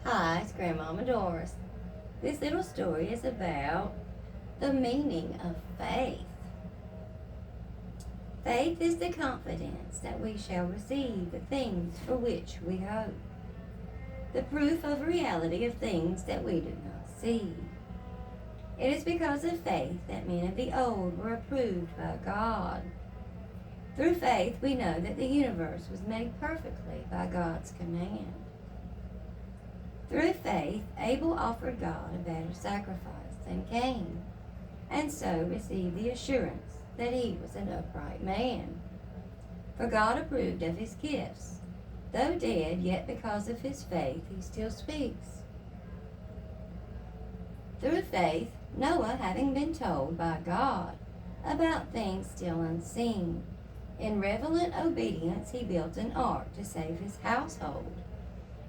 Hi, it's Grandmama Doris. This little story is about the meaning of faith. Faith is the confidence that we shall receive the things for which we hope, the proof of reality of things that we do not see. It is because of faith that men of the old were approved by God. Through faith, we know that the universe was made perfectly by God's command. Through faith, Abel offered God a better sacrifice than Cain, and so received the assurance that he was an upright man. For God approved of his gifts. Though dead, yet because of his faith he still speaks. Through faith, Noah, having been told by God about things still unseen, in reverent obedience he built an ark to save his household.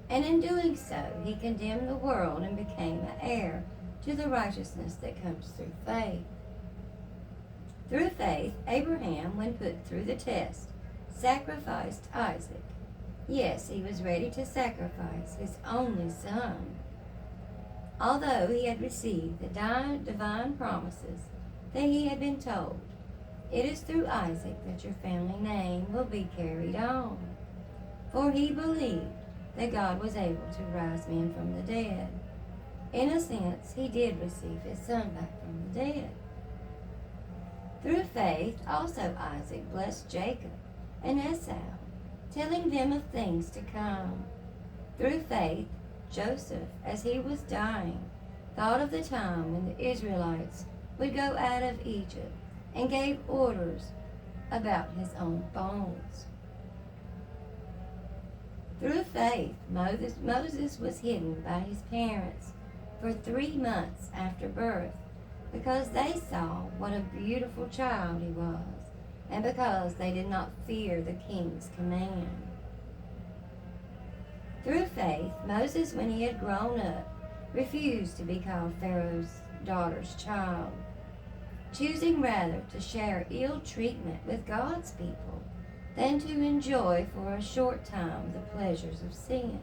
And in doing so, he condemned the world and became an heir to the righteousness that comes through faith. Through faith, Abraham, when put through the test, sacrificed Isaac. Yes, he was ready to sacrifice his only son. Although he had received the divine promises that he had been told, it is through Isaac that your family name will be carried on. For he believed that God was able to rise men from the dead. In a sense, he did receive his son back from the dead. Through faith, also Isaac blessed Jacob and Esau, telling them of things to come. Through faith, Joseph, as he was dying, thought of the time when the Israelites would go out of Egypt and gave orders about his own bones. Through faith, Moses was hidden by his parents for 3 months after birth because they saw what a beautiful child he was and because they did not fear the king's command. Through faith, Moses, when he had grown up, refused to be called Pharaoh's daughter's child, choosing rather to share ill treatment with God's people than to enjoy for a short time the pleasures of sin.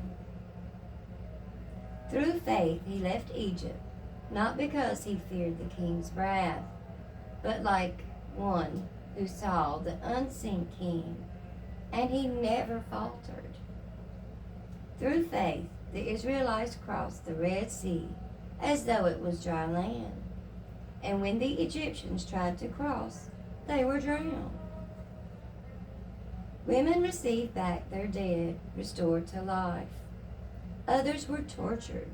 Through faith he left Egypt, not because he feared the king's wrath, but like one who saw the unseen king, and he never faltered. Through faith the Israelites crossed the Red Sea as though it was dry land, and when the Egyptians tried to cross, they were drowned. Women received back their dead, restored to life. Others were tortured,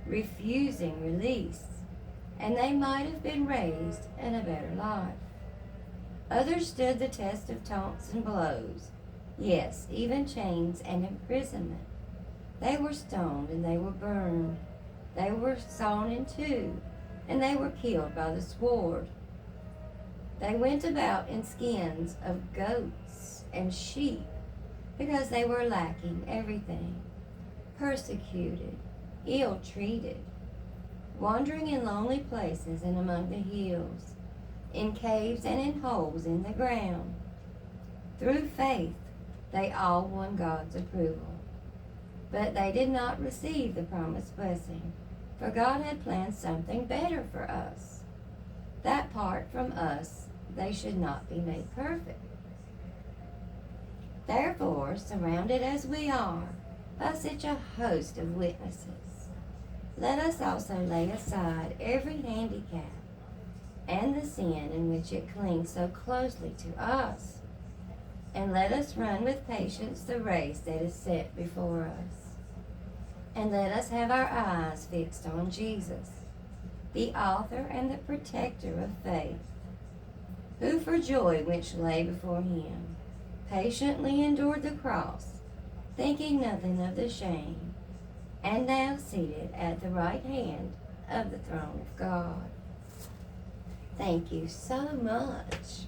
refusing release, and they might have been raised in a better life. Others stood the test of taunts and blows, yes, even chains and imprisonment. They were stoned and they were burned. They were sawn in two, and they were killed by the sword. They went about in skins of goats and sheep because they were lacking everything, persecuted, ill-treated, wandering in lonely places and among the hills, in caves and in holes in the ground. Through faith, they all won God's approval. But they did not receive the promised blessing, for God had planned something better for us, that apart from us, they should not be made perfect. Therefore, surrounded as we are by such a host of witnesses, let us also lay aside every handicap and the sin in which it clings so closely to us, and let us run with patience the race that is set before us. And let us have our eyes fixed on Jesus, the author and the protector of faith, who for joy which lay before him patiently endured the cross, thinking nothing of the shame, and now seated at the right hand of the throne of God. Thank you so much.